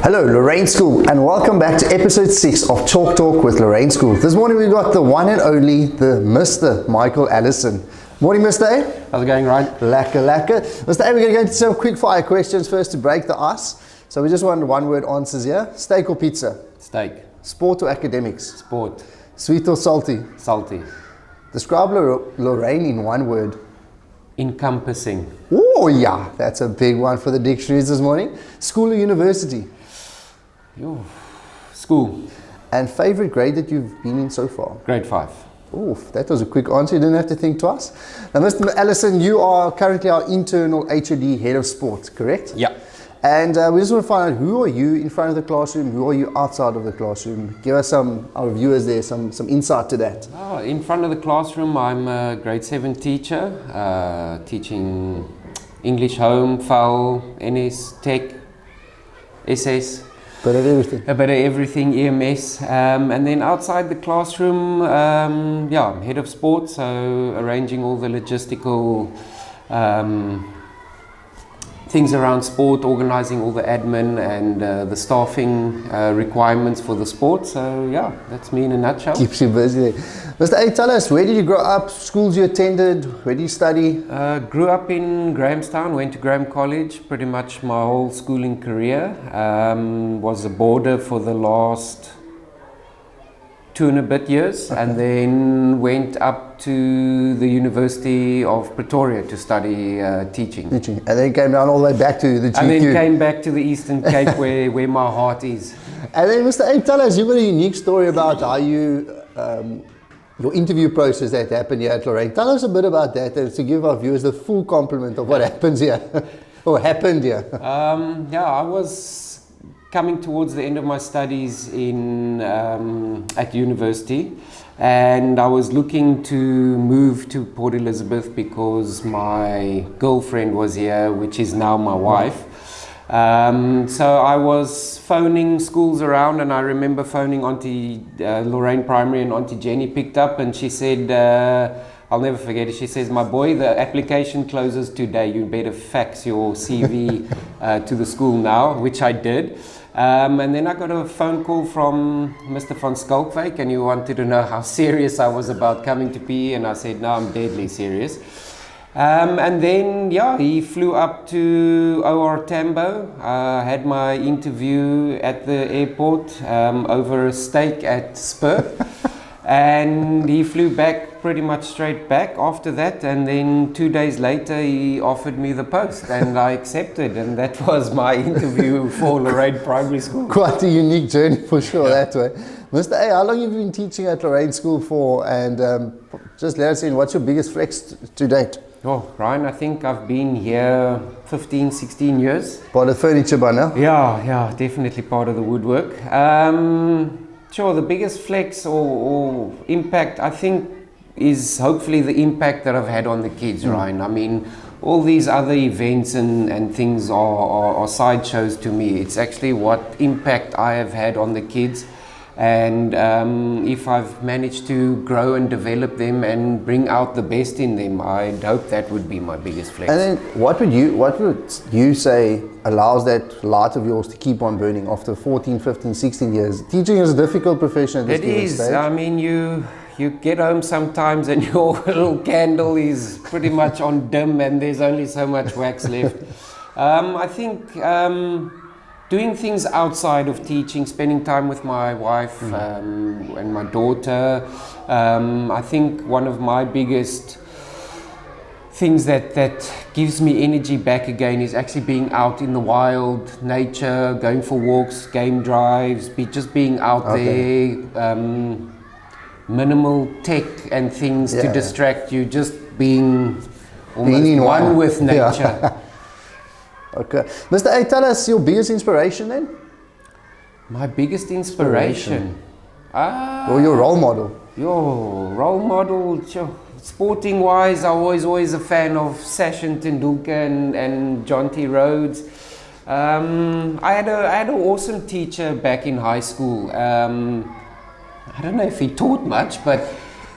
Hello, Lorraine School, and welcome back to episode 6 of Talk with Lorraine School. This morning we've got the one and only, the Mr. Michael Allison. Morning, Mr. A. How's it going, Ryan? Lacquer. Mr. A, we're going to go into some quick fire questions first to break the ice. So we just want one word answers here. Steak or pizza? Steak. Sport or academics? Sport. Sweet or salty? Salty. Describe Lorraine in one word. Encompassing. Oh yeah, that's a big one for the dictionaries this morning. School or university? School. And favorite grade that you've been in so far? Grade 5. Oof, that was a quick answer. You didn't have to think twice. Now, Mr. Allison, you are currently our internal HOD head of sport, correct? Yeah. And we just want to find out, who are you in front of the classroom? Who are you outside of the classroom? Give us our viewers there some insight to that. In front of the classroom, I'm a grade 7 teacher, teaching English home, FAL, NS, Tech, SS. Bit of everything. A bit of everything, EMS. And then outside the classroom, I'm head of sport, so arranging all the logistical things around sport, organizing all the admin and the staffing requirements for the sport. So yeah, that's me in a nutshell. Keeps you busy there. Mr. A, tell us, where did you grow up? Schools you attended? Where did you study? Grew up in Grahamstown, went to Graham College pretty much my whole schooling career. Was a boarder for the last 2 and a bit years, and then went up to the University of Pretoria to study teaching. And then came down all the way back to the GQ. And then came back to the Eastern Cape where my heart is. And then Mr. A, tell us, you've got a unique story about how you, your interview process that happened here at Lorraine. Tell us a bit about that, and to give our viewers the full complement of what happens here, or happened here. I was coming towards the end of my studies at university, and I was looking to move to Port Elizabeth because my girlfriend was here, which is now my wife. So I was phoning schools around, and I remember phoning Auntie Lorraine Primary, and Auntie Jenny picked up, and she said, I'll never forget it, she says, "My boy, the application closes today, you better fax your CV to the school now," which I did. And then I got a phone call from Mr. van Skalkwyk, and he wanted to know how serious I was about coming to PE, and I said, "No, I'm deadly serious." And then, he flew up to OR Tambo. I had my interview at the airport over a steak at Spur. And he flew back pretty much straight back after that, and then 2 days later he offered me the post, and I accepted, and that was my interview for Lorraine Primary School. Quite a unique journey for sure, that way. Mr. A, how long have you been teaching at Lorraine School for, and just let us in, what's your biggest flex to date? Oh, Ryan, I think I've been here 15, 16 years. Part of furniture by now? Yeah, definitely part of the woodwork. Sure, the biggest flex or impact, I think, is hopefully the impact that I've had on the kids, Ryan. I mean, all these other events and things are sideshows to me. It's actually what impact I have had on the kids. And if I've managed to grow and develop them and bring out the best in them, I'd hope that would be my biggest flex. And then what would you say allows that light of yours to keep on burning after 14, 15, 16 years? Teaching is a difficult profession at this given stage. It is. I mean, you get home sometimes and your little candle is pretty much on dim and there's only so much wax left. I think doing things outside of teaching, spending time with my wife and my daughter, I think one of my biggest things that gives me energy back again is actually being out in the wild, nature, going for walks, game drives, just being out there, minimal tech and things to distract you, just being almost one with nature. Yeah. Okay. Mr. A, tell us your biggest inspiration then? My biggest inspiration? Or your role model? Your role model, sporting wise, I was always a fan of Sachin Tendulkar and John T. Rhodes. I had an awesome teacher back in high school. I don't know if he taught much, but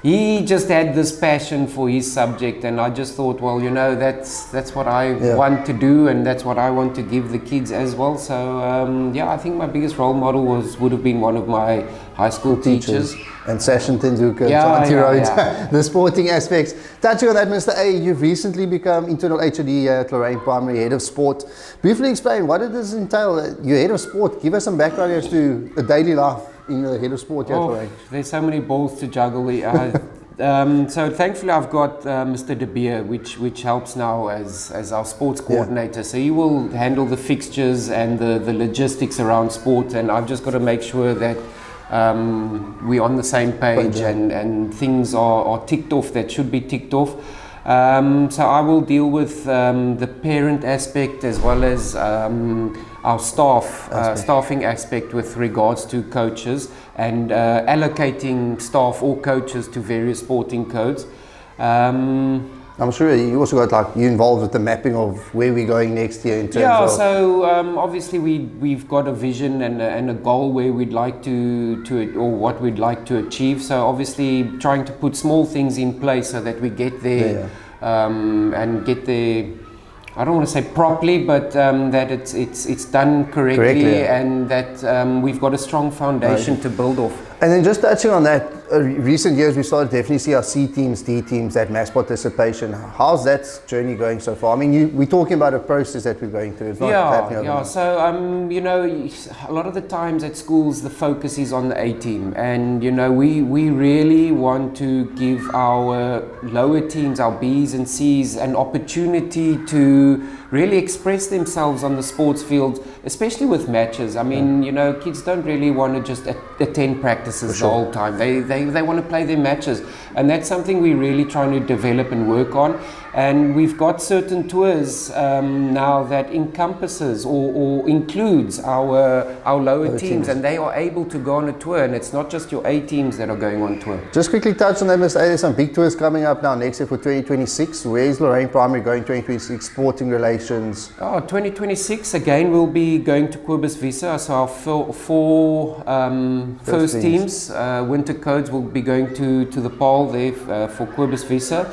he just had this passion for his subject, and I just thought, well, you know, that's what I want to do, and that's what I want to give the kids as well. So yeah, I think my biggest role model would have been one of my high school teachers. And Sachin Tendulkar, Yeah, Rhodes, yeah. the sporting aspects. Touching on that, Mr. A, you've recently become internal HOD at Lorraine Primary, head of sport. Briefly explain, what does this entail? You're head of sport. Give us some background as to the daily life in the head of sport here at Lorraine. There's so many balls to juggle. So thankfully I've got Mr. De Beer, which helps now as our sports coordinator. So he will handle the fixtures and the logistics around sport, and I've just got to make sure that we're on the same page and things are ticked off that should be ticked off. So I will deal with the parent aspect as well as our staffing aspect with regards to coaches and allocating staff or coaches to various sporting codes. I'm sure you also got you're involved with the mapping of where we're going next year in terms of... so obviously we've got a vision and a goal where we'd like to or what we'd like to achieve. So obviously trying to put small things in place so that we get there and get there. I don't want to say properly, but that it's done correctly and that we've got a strong foundation to build off. And then just touching on that, recent years we started definitely see our C teams, D teams, that mass participation. How's that journey going so far? I mean, we're talking about a process that we're going through. It's not happening overnight. So you know, a lot of the times at schools the focus is on the A team, and you know we really want to give our lower teams, our Bs and Cs, an opportunity to really express themselves on the sports field, especially with matches. I mean, you know, kids don't really want to just attend practices the whole time. They want to play their matches, and that's something we're really trying to develop and work on. And we've got certain tours now that encompasses or includes our lower teams, and they are able to go on a tour, and it's not just your A teams that are going on tour. Just quickly touch on that, Mr. A. There's some big tours coming up now next year for 2026. Where is Lorraine Primary going 2026? Sporting relations? 2026 again we'll be going to Quibus Visa. So our four first teams, winter codes, will be going to the Paarl there for Quibus Visa.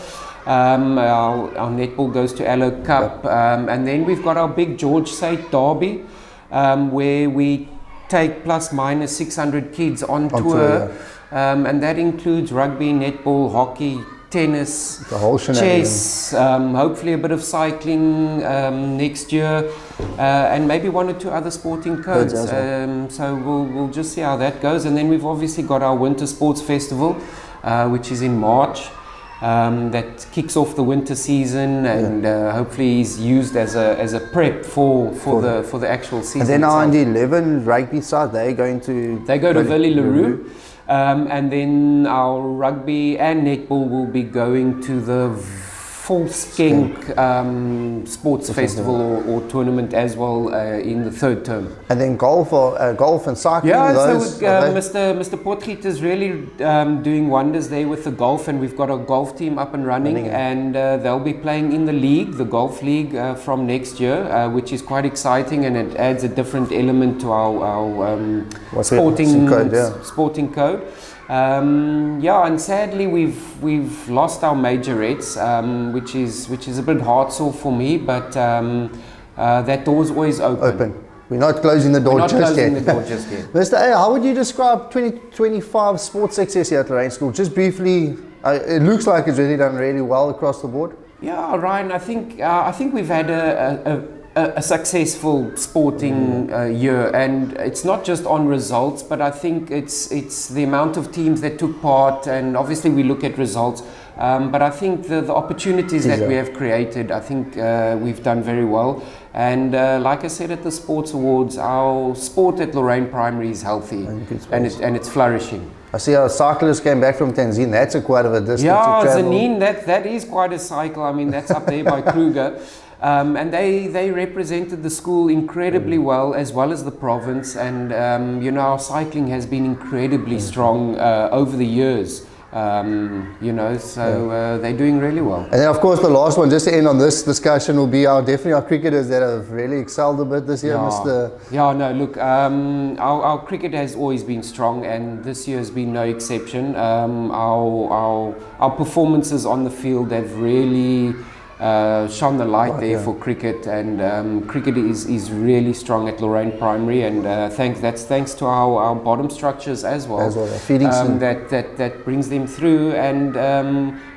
Our netball goes to Allo Cup, and then we've got our big George Saint Derby, where we take plus minus 600 kids on tour, and that includes rugby, netball, hockey, tennis, the whole chess, hopefully a bit of cycling next year, and maybe one or two other sporting codes. So we'll just see how that goes. And then we've obviously got our Winter Sports Festival, which is in March. That kicks off the winter season, and hopefully is used as a prep for the actual season. And then itself. our under 11 rugby side, they go to Valley Leroux. And then our rugby and netball will be going to the Volkskenk Sports Festival or tournament as well in the third term. And then golf and cycling. Mr. Potgiet is really doing wonders there with the golf, and we've got a golf team up and running, and they'll be playing in the league, the golf league, from next year, which is quite exciting, and it adds a different element to our sporting code. And sadly we've lost our majorettes, which is a bit hard sore for me, but that door's always open. We're not closing the door just yet. Mr. A, how would you describe 2025 sports success here at Lorraine School? Just briefly, it looks like it's really done really well across the board. Yeah, Ryan, I think we've had a successful sporting year, and it's not just on results, but I think it's the amount of teams that took part, and obviously we look at results, but I think the opportunities that we have created, I think we've done very well. And like I said at the Sports Awards, our sport at Lorraine Primary is healthy and it's flourishing. I see our cyclist came back from Tanzania. That's quite of a distance to travel. Zanin, that is quite a cycle. I mean, that's up there by Kruger. And they represented the school incredibly well as the province. And, you know, our cycling has been incredibly strong over the years. You know, so they're doing really well. And then, of course, the last one, just to end on this discussion, will be definitely our cricketers that have really excelled a bit this year, Mr. Yeah, no, look, our cricket has always been strong, and this year has been no exception. Our performances on the field have really shone the light there for cricket, and cricket is really strong at Lorraine Primary, and that's thanks to our bottom structures as well, feeding that brings them through, and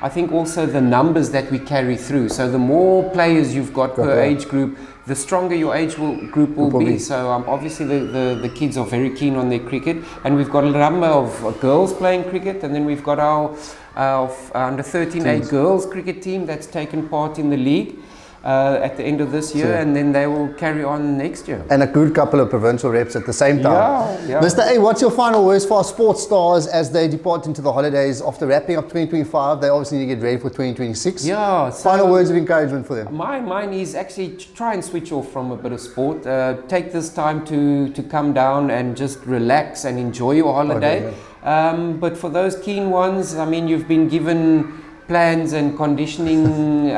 I think also the numbers that we carry through. So the more players you've got per age group, the stronger your age group will be. So obviously the kids are very keen on their cricket, and we've got a number of girls playing cricket, and then we've got our under 13A girls cricket team that's taken part in the league at the end of this year, and then they will carry on next year. And a good couple of provincial reps at the same time. Yeah. Mr. A, what's your final words for our sports stars as they depart into the holidays after wrapping up 2025? They obviously need to get ready for 2026. Yeah. So final words of encouragement for them. Mine is actually try and switch off from a bit of sport. Take this time to come down and just relax and enjoy your holiday. But for those keen ones, I mean, you've been given plans and conditioning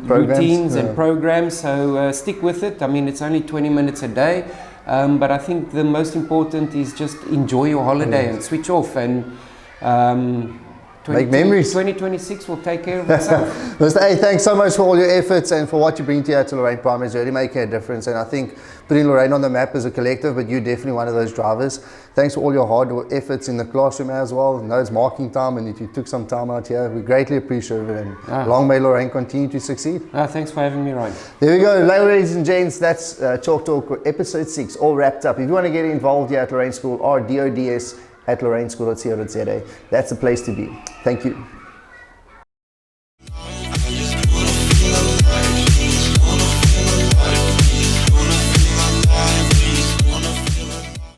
routines and programs, so stick with it. I mean, it's only 20 minutes a day, but I think the most important is just enjoy your holiday and switch off, and make memories. 2026 will take care of itself. Mr. A, thanks so much for all your efforts and for what you bring to Lorraine Primary. It's really making a difference, and I think putting Lorraine on the map as a collective, but you're definitely one of those drivers. Thanks for all your hard efforts in the classroom as well. I know it's marking time, and you took some time out here. We greatly appreciate it, and long may Lorraine continue to succeed. Thanks for having me, Ryan. There we go, ladies and gents. That's Chalk Talk episode 6, all wrapped up. If you want to get involved here at Lorraine School, or DODS at lorraineschool.co.za. That's the place to be. Thank you.